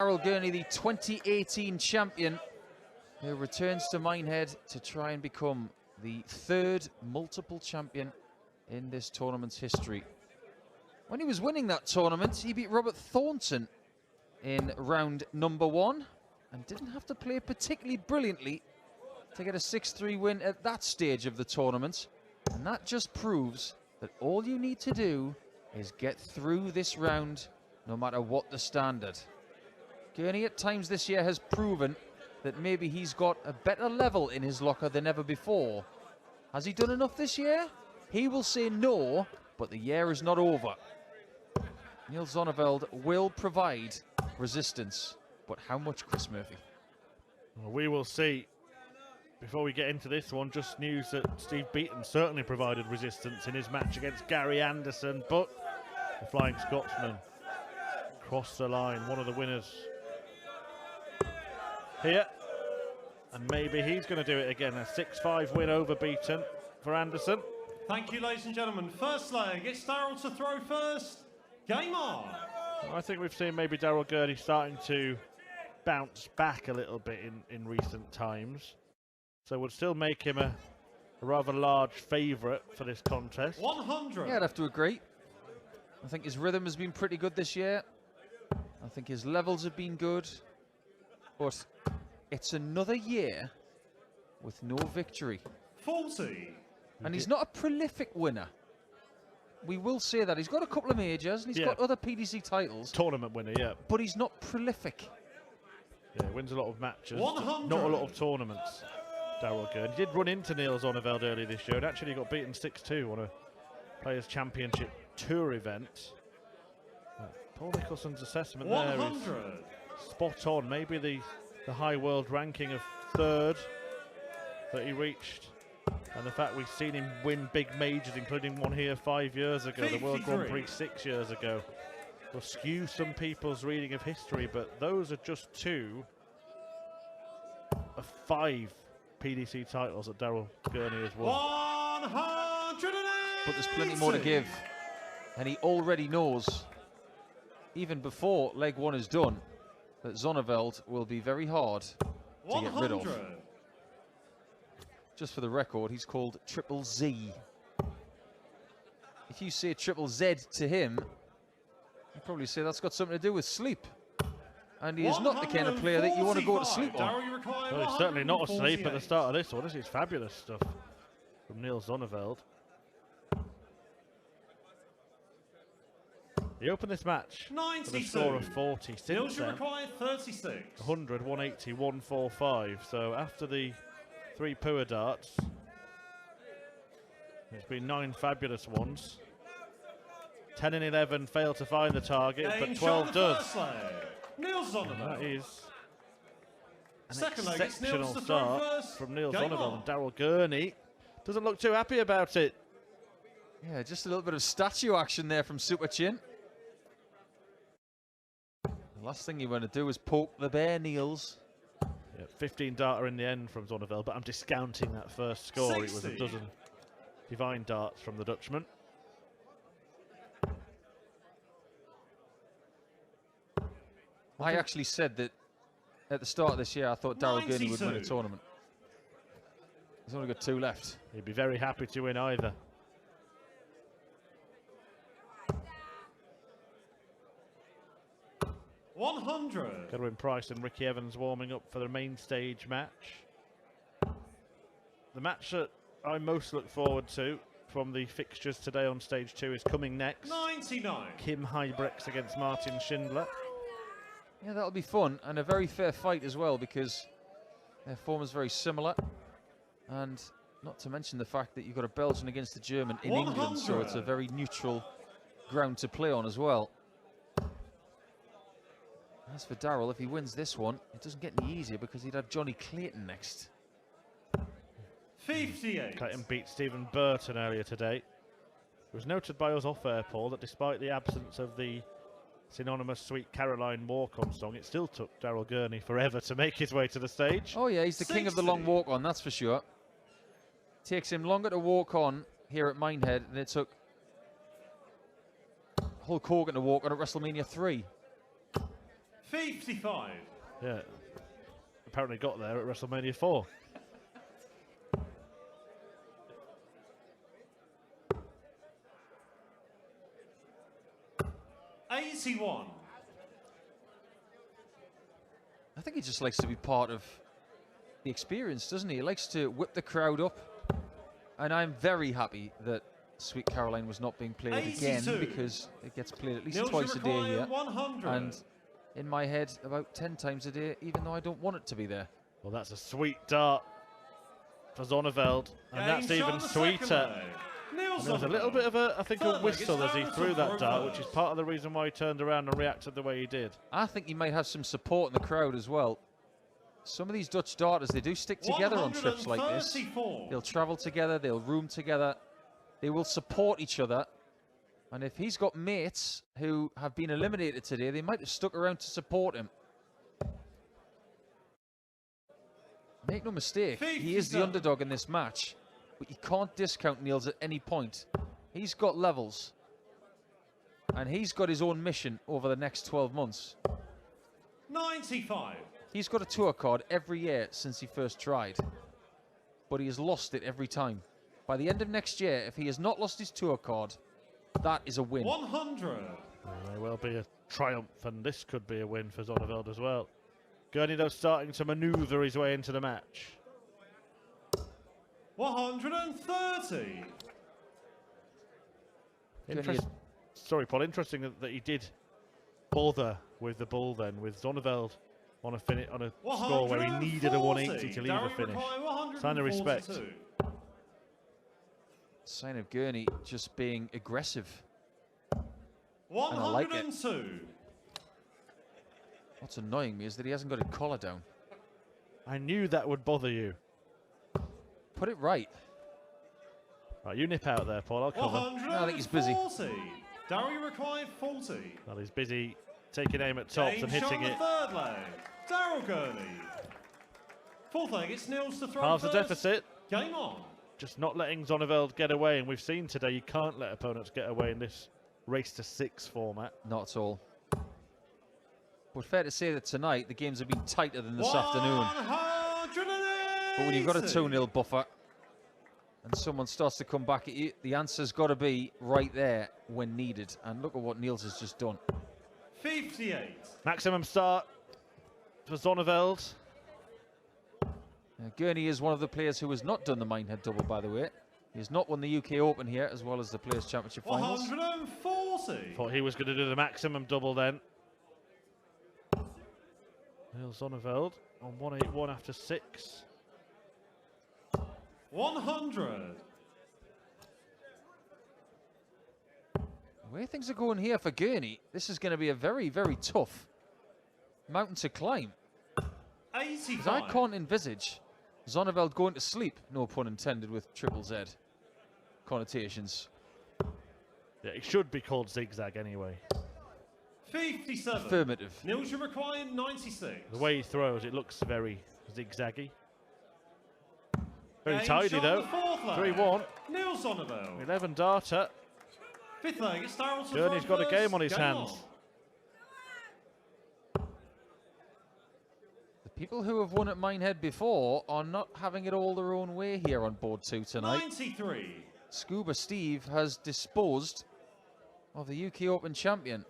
Daryl Gurney, the 2018 champion, who returns to Minehead to try and become the third multiple champion in this tournament's history. When he was winning that tournament, he beat Robert Thornton in round number 1 and didn't have to play particularly brilliantly to get a 6-3 win at that stage of the tournament. And that just proves that all you need to do is get through this round, no matter what the standard. Gurney at times this year has proven that maybe he's got a better level in his locker than ever before. Has he done enough this year? He will say no, but the year is not over. Niels Zonneveld will provide resistance, but how much, Chris Murphy? Well, we will see. Before we get into this one, just news that Steve Beaton certainly provided resistance in his match against Gary Anderson, but the Flying Scotsman crossed the line, one of the winners here, and maybe he's going to do it again. A 6-5 win over Beaton for Anderson. Thank you, ladies and gentlemen. First leg, it's Daryl to throw first. Game on. I think we've seen maybe Daryl Gurney starting to bounce back a little bit in recent times, so would still make him a rather large favourite for this contest. 100. Yeah, I'd have to agree. I think his rhythm has been pretty good this year. I think his levels have been good, but it's another year with no victory. 40. And he's not a prolific winner. We will say that. He's got a couple of majors and he's got other PDC titles. Tournament winner, yeah. But he's not prolific. Yeah, wins a lot of matches. 100. Not a lot of tournaments, Daryl Gurney. He did run into Niels Zonneveld earlier this year and actually got beaten 6-2 on a Players' Championship Tour event. Paul Nicholson's assessment 100. there is spot on. Maybe the high world ranking of 3rd that he reached, and the fact we've seen him win big majors, including one here 5 years ago, the World Grand Prix 6 years ago, will skew some people's reading of history, but those are just 2 of 5 PDC titles that Daryl Gurney has won. 180. But there's plenty more to give. And he already knows, even before leg 1 is done, that Zonneveld will be very hard to get rid of. Just for the record, he's called Triple Z. If you say Triple Z to him, he'd probably say that's got something to do with sleep. And he is not the kind of player that you want to go to sleep on. Well, he's certainly not asleep at the start of this one. This is fabulous stuff from Niels Zonneveld. He opened this match with a score of 40. Since then, 36. 100, 180, 145. So after the 3 poor darts, it's been 9 fabulous ones. 10 and 11 fail to find the target, but 12 does. Niels Zonneveld. That is an exceptional start from Niels Zonneveld, and Daryl Gurney doesn't look too happy about it. Yeah, just a little bit of statue action there from Super Chin. The last thing you want to do is poke the bear, Niels. Yeah, 15 data in the end from Zonneveld, but I'm discounting that first score. 60. It was a dozen divine darts from the Dutchman. I actually said that at the start of this year I thought Daryl Gurney would win a tournament. He's only got 2 left. He'd be very happy to win either. Got to win Price and Ricky Evans warming up for the main stage match. The match that I most look forward to from the fixtures today on stage 2 is coming next. 99. Kim Hybrex against Martin Schindler. Yeah, that'll be fun and a very fair fight as well because their form is very similar. And not to mention the fact that you've got a Belgian against a German in 100. England, so it's a very neutral ground to play on as well. As for Daryl, if he wins this one, it doesn't get any easier because he'd have Johnny Clayton next. 58. Clayton beat Stephen Burton earlier today. It was noted by us off-air, Paul, that despite the absence of the synonymous Sweet Caroline walk-on song, it still took Daryl Gurney forever to make his way to the stage. Oh yeah, he's the king of the long walk-on, that's for sure. Takes him longer to walk on here at Minehead than it took Hulk Hogan to walk on at WrestleMania 3. 55. Yeah. Apparently got there at WrestleMania 4. $81. I think he just likes to be part of the experience, doesn't he? He likes to whip the crowd up. And I'm very happy that Sweet Caroline was not being played 82. again, because it gets played at least Niels, twice you a day require here. 100. And in my head, about 10 times a day, even though I don't want it to be there. Well, that's a sweet dart for Zonneveld, and that's even sweeter. And there was a little bit of a, I think, a whistle as he threw that dart, which is part of the reason why he turned around and reacted the way he did. I think he might have some support in the crowd as well. Some of these Dutch darters, they do stick together on trips like this. They'll travel together, they'll room together, they will support each other. And if he's got mates who have been eliminated today, they might have stuck around to support him. Make no mistake, he is the underdog in this match, but you can't discount Niels at any point. He's got levels, and he's got his own mission over the next 12 months. 95. He's got a tour card every year since he first tried, but he has lost it every time. By the end of next year, if he has not lost his tour card, that is a win. 100. May well be a triumph, and this could be a win for Zonneveld as well. Gurney, though, starting to manoeuvre his way into the match. 130. Sorry, Paul. Interesting that he did bother with the bull then, with Zonneveld on a score where he needed a 180 to leave a finish. Sign of respect. Sign of Gurney just being aggressive. 102. And I like it. What's annoying me is that he hasn't got his collar down. I knew that would bother you. Put it right. Right, you nip out there, Paul. I'll cover. No, I think he's busy. Daryl required 40. Well, he's busy taking aim at tops and hitting it. Third leg. Daryl Gurney. Fourth leg, it's Niels to throw. Halves the deficit. Game on. Just not letting Zonneveld get away, and we've seen today you can't let opponents get away in this race to 6 format. Not at all. But fair to say that tonight the games have been tighter than this afternoon. But when you've got a 2-0 buffer and someone starts to come back at you, the answer's got to be right there when needed. And look at what Niels has just done. 58. Maximum start for Zonneveld. Gurney is one of the players who has not done the Minehead double, by the way. He has not won the UK Open here, as well as the Players' Championship Finals. 140. Thought he was going to do the maximum double then. Niels Zonneveld on 181 after 6. 100. The way things are going here for Gurney, this is going to be a very, very tough mountain to climb. 85. I can't envisage Zonneveld going to sleep, no pun intended, with triple Z connotations. Yeah, it should be called zigzag anyway. 57. Affirmative. Niels, you required 96. The way he throws, it looks very zigzaggy. Very tidy though. 3-1. Niels Zonneveld. 11 darter. Fifth leg, it's Daryl. Gurney's got a game on his hands. The people who have won at Minehead before are not having it all their own way here on board 2 tonight. 93. Scuba Steve has disposed of the UK Open champion,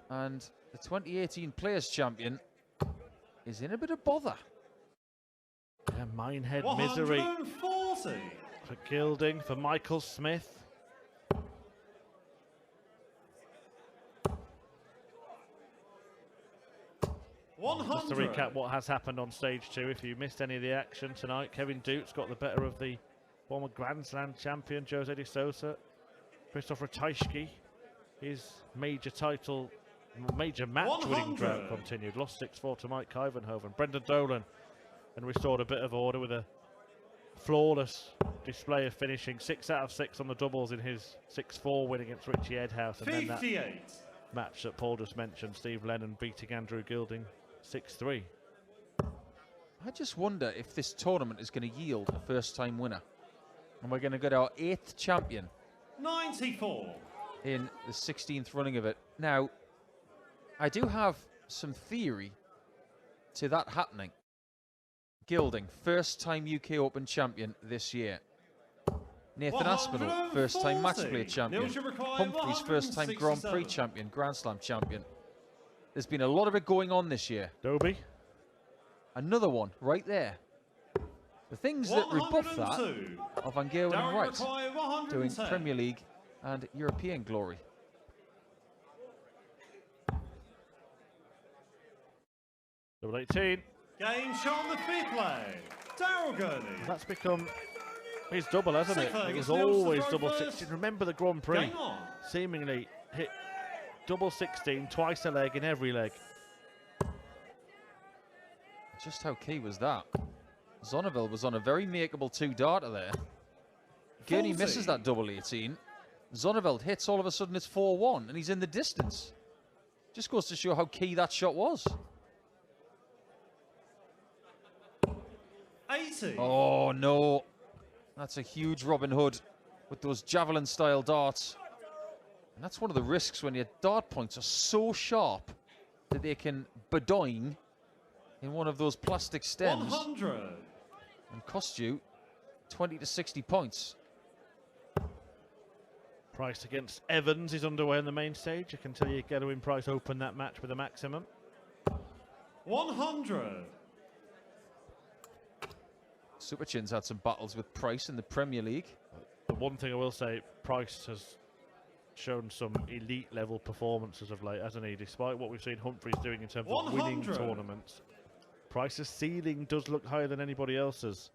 and the 2018 Players Champion is in a bit of bother. Yeah, Minehead misery 140. for Gilding, for Michael Smith. Just to recap what has happened on stage 2, if you missed any of the action tonight, Kevin Duke's got the better of the former Grand Slam champion Jose de Sousa. Christopher Ratajski, his major match winning drought continued. Lost 6-4 to Mike Kyvenhoven. Brendan Dolan and restored a bit of order with a flawless display of finishing. 6 out of 6 on the doubles in his 6-4 win against Richie Edhouse. And 58. then that match that Paul just mentioned, Steve Lennon beating Andrew Gilding 6-3. I just wonder if this tournament is going to yield a first-time winner. And we're going to get our 8th champion 94. in the 16th running of it. Now, I do have some theory to that happening. Gilding, first-time UK Open champion this year. Nathan Aspinall, first-time match play champion. Humphreys, first-time Grand Prix champion, Grand Slam champion. There's been a lot of it going on this year. Dobie. Another one right there. The things that rebuff that are Van Gerwen and Wright doing Premier League and European glory. Double 18. Game shot on the fifth leg. Daryl Gurney. That's become his double, hasn't it? It was always double 16. Remember the Grand Prix? Seemingly hit double 16 twice a leg in every leg. Just how key was that? Zonneveld was on a very makeable 2-darter there. Gurney misses that double 18. Zonneveld hits, all of a sudden it's 4-1 and he's in the distance. Just goes to show how key that shot was. 80. Oh no, that's a huge Robin Hood with those javelin style darts. And that's one of the risks when your dart points are so sharp that they can bedoing in one of those plastic stems 100. and cost you 20 to 60 points. Price against Evans is underway on the main stage. I can tell you, Ghetto in Price opened that match with a maximum. 100. Super Chin's had some battles with Price in the Premier League. The one thing I will say, Price has shown some elite level performances of late, hasn't he? Despite what we've seen Humphreys doing in terms of winning tournaments, Price's ceiling does look higher than anybody else's.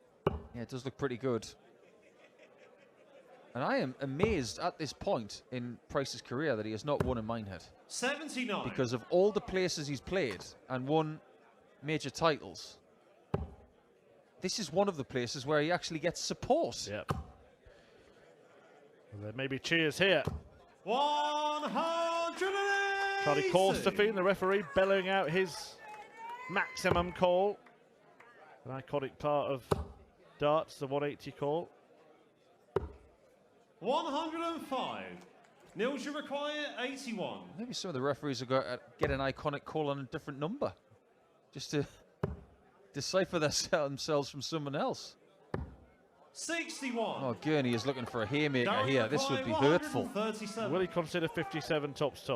Yeah, it does look pretty good. And I am amazed at this point in Price's career that he has not won in Minehead. 79. Because of all the places he's played and won major titles, this is one of the places where he actually gets support. Yep. Well, there may be cheers here. 180. Charlie Corstefine, the referee, bellowing out his maximum call. An iconic part of darts, the 180 call. 105. Niels, you require 81. Maybe some of the referees have got to get an iconic call on a different number, just to decipher themselves from someone else. 61. Oh, Gurney is looking for a haymaker here. This would be hurtful. Will he consider 57 tops?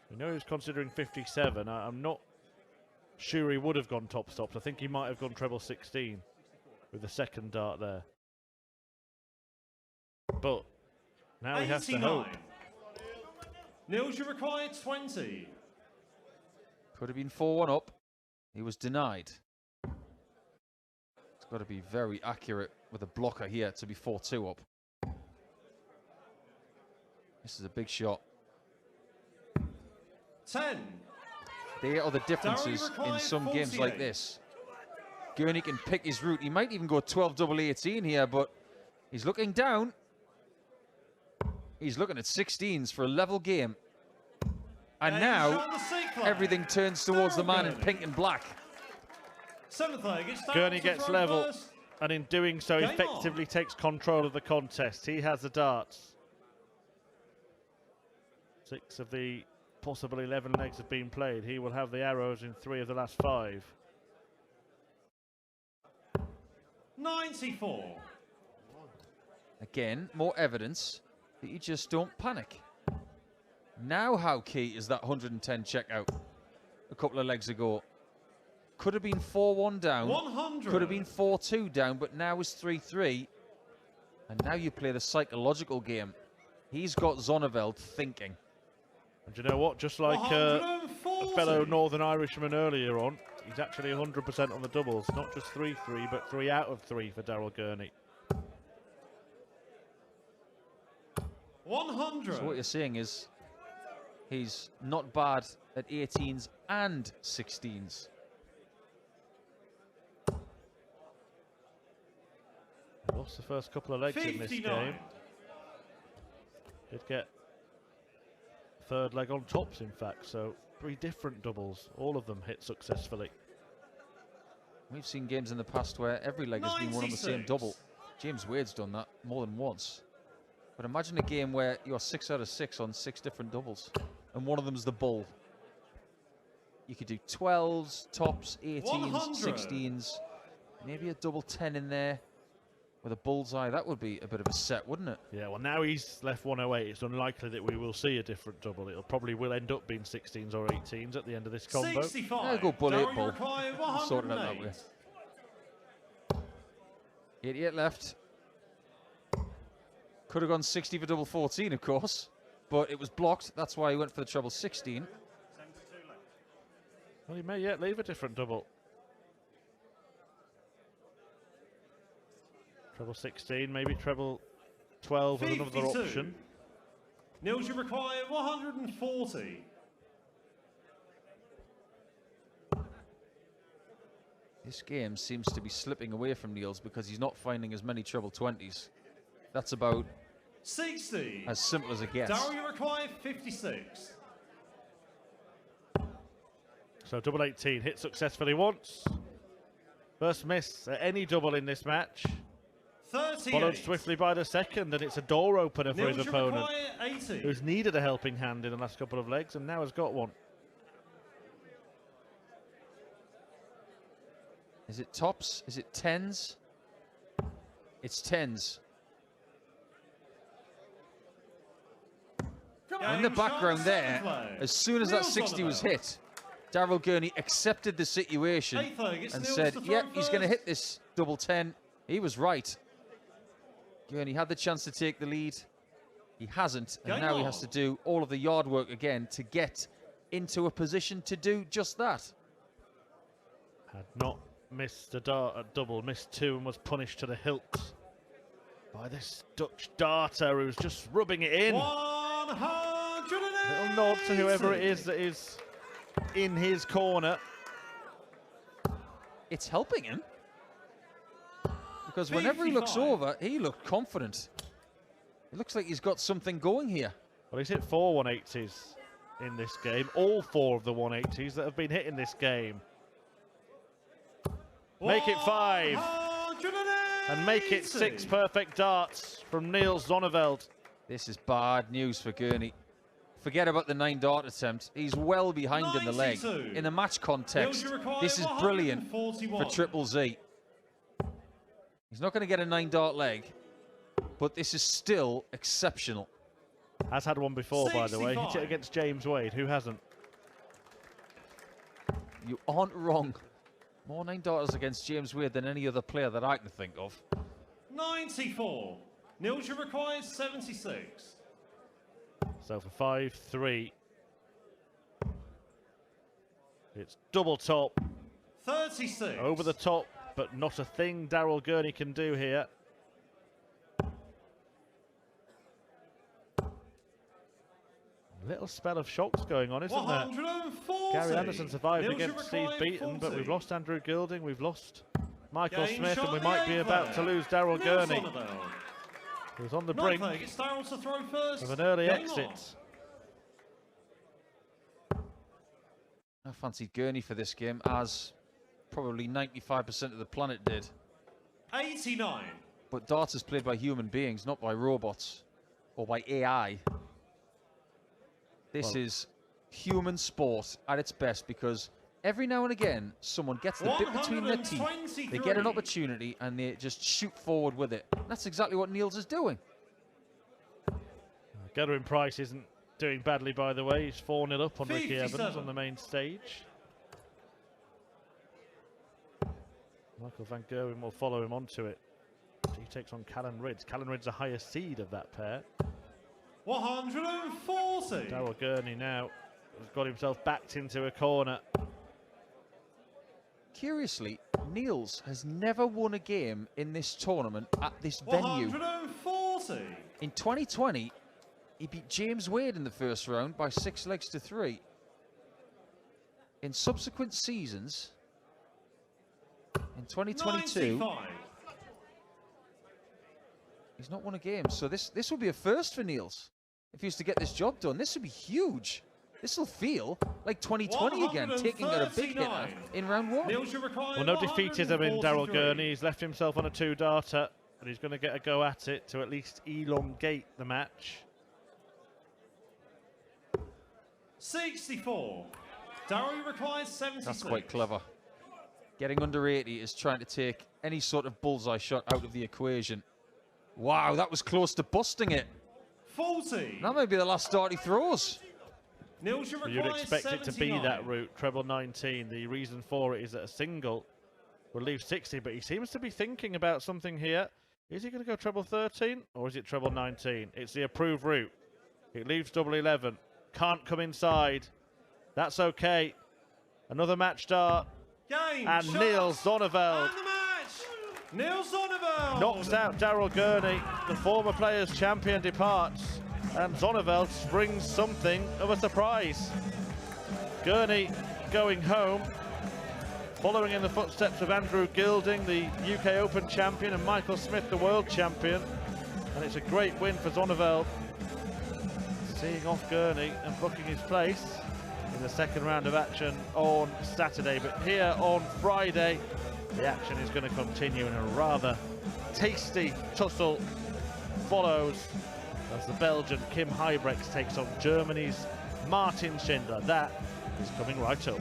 We know he's considering 57. I'm not sure he would have gone tops. I think he might have gone treble 16 with the second dart there. But now he has to hope. Niels, you require 20. Could have been 4-1 up. He was denied. It's got to be very accurate with a blocker here to be 4-2 up. This is a big shot. 10. There are the differences in some games like this. Gurney can pick his route. He might even go 12 double 18 here, but he's looking down. He's looking at 16s for a level game. And now everything turns towards the man in pink and black. Gurney gets level, and in doing so effectively takes control of the contest. He has the darts. 6 of the possible 11 legs have been played. He will have the arrows in 3 of the last 5. 94. Again, more evidence that you just don't panic. Now how key is that 110 check out a couple of legs ago? Could have been 4-1 down, 100. could have been 4-2 down, but now it's 3-3. And now you play the psychological game. He's got Zonneveld thinking. And you know what? Just like a fellow Northern Irishman earlier on, he's actually 100% on the doubles. Not just 3-3, but 3 out of 3 for Daryl Gurney. 100. So what you're seeing is he's not bad at 18s and 16s. Lost the first couple of legs 59. in this game. Did get third leg on tops, in fact, so 3 different doubles, all of them hit successfully. We've seen games in the past where every leg has been won on the same double. James Wade's done that more than once. But imagine a game where you're 6 out of 6 on 6 different doubles, and one of them's the bull. You could do 12s, tops, 18s, 100. 16s, maybe a double 10 in there with a bullseye. That would be a bit of a set, wouldn't it? Yeah, well, now he's left 108. It's unlikely that we will see a different double. It'll probably will end up being 16s or 18s at the end of this combo. 65. I'll go bull 8 Daryl, ball. require Sort it out that way. 108. 88 left. Could have gone 60 for double 14, of course, but it was blocked. That's why he went for the treble 16. Well, he may yet leave a different double. Treble 16, maybe treble 12 as another 52. option. Niels, you require 140. This game seems to be slipping away from Niels because he's not finding as many treble 20s. That's about 60. as simple as it gets. Daryl, you require 56. So double 18 hit successfully once. First miss at any double in this match. 38. Followed swiftly by the second, and it's a door opener for Niels, his you opponent, require 80. who's needed a helping hand in the last couple of legs and now has got one. Is it tops? Is it 10s? It's 10s. In the background there, as soon as that 60 was hit, Daryl Gurney accepted the situation and said, yep, he's going to hit this double 10. He was right. Gurney had the chance to take the lead. He hasn't, and now he has to do all of the yard work again to get into a position to do just that. Had not missed a dart at double, missed two and was punished to the hilt by this Dutch darter who's just rubbing it in. 180. Little nod to whoever it is that is in his corner. It's helping him. Because whenever he looks 55. over, he looked confident. It looks like he's got something going here. Well, he's hit 4 180s in this game. All 4 of the 180s that have been hit in this game. Make it 5. 180. And make it 6 perfect darts from Niels Zonneveld. This is bad news for Gurney. Forget about the 9 dart attempt. He's well behind in the leg. 92. In the match context, this is brilliant for Triple Z. He's not going to get a 9 dart leg, but this is still exceptional. Has had one before, by the way. Hit 65. it against James Wade. Who hasn't? You aren't wrong. More 9 darters against James Wade than any other player that I can think of. 94. Niels, you require 76. So for 5-3. It's double top. 36. Over the top, but not a thing Daryl Gurney can do here. Little spell of shocks going on, isn't there? 140. Gary Anderson survived Niels, you against Steve require Beaton, but 40. we've lost Andrew Gilding, we've lost Michael Game Smith, shot and we the might be eighth about to there. lose Daryl Niels Gurney, Zonneveld. who's on the Ninth brink leg, it's Daryl to throw first. of an early Game exit. on. I fancied Gurney for this game, as probably 95% of the planet did. 89. But darts is played by human beings, not by robots or by AI. This is human sport at its best, because every now and again someone gets the bit between their teeth, they get an 123. opportunity and they just shoot forward with it. That's exactly what Niels is doing. Gerwin Price isn't doing badly, by the way. He's 4-0 up on Ricky Evans 57. on the main stage. Michael Van Gerwen will follow him onto it. He takes on Callan Ridds. Callan Ridds, a higher seed of that pair. 140. Daryl Gurney now has got himself backed into a corner. Curiously, Niels has never won a game in this tournament at this venue. 140. In 2020, he beat James Wade in the first round by 6 legs to 3. In subsequent seasons, in 2022, 95. he's not won a game. So this would be a first for Niels. If he was to get this job done, this would be huge. This will feel like 2020 again, taking out a big hitter 139. in round 1. Niels, you require Well, no defeatism in Daryl 143. Gurney. He's left himself on a 2-darter, and he's going to get a go at it to at least elongate the match. 64. Daryl requires 76. That's quite clever. Getting under 80 is trying to take any sort of bullseye shot out of the equation. Wow, that was close to busting it. 40. That may be the last start he throws. Niels, you You'd require expect 79. it to be that route, treble 19. The reason for it is that a single will leave 60, but he seems to be thinking about something here. Is he going to go treble 13 or is it treble 19? It's the approved route. It leaves double 11. Can't come inside. That's okay. Another match start. Game, And shot, Niels Zonneveld and the match. Niels Zonneveld knocks out Daryl Gurney. The former players' champion departs, and Zonneveld springs something of a surprise. Gurney going home, following in the footsteps of Andrew Gilding, the UK Open champion, and Michael Smith, the world champion. And it's a great win for Zonneveld, seeing off Gurney and booking his place in the second round of action on Saturday. But here on Friday, the action is going to continue, and a rather tasty tussle follows as the Belgian Kim Huybrechts takes on Germany's Martin Schindler. That is coming right up.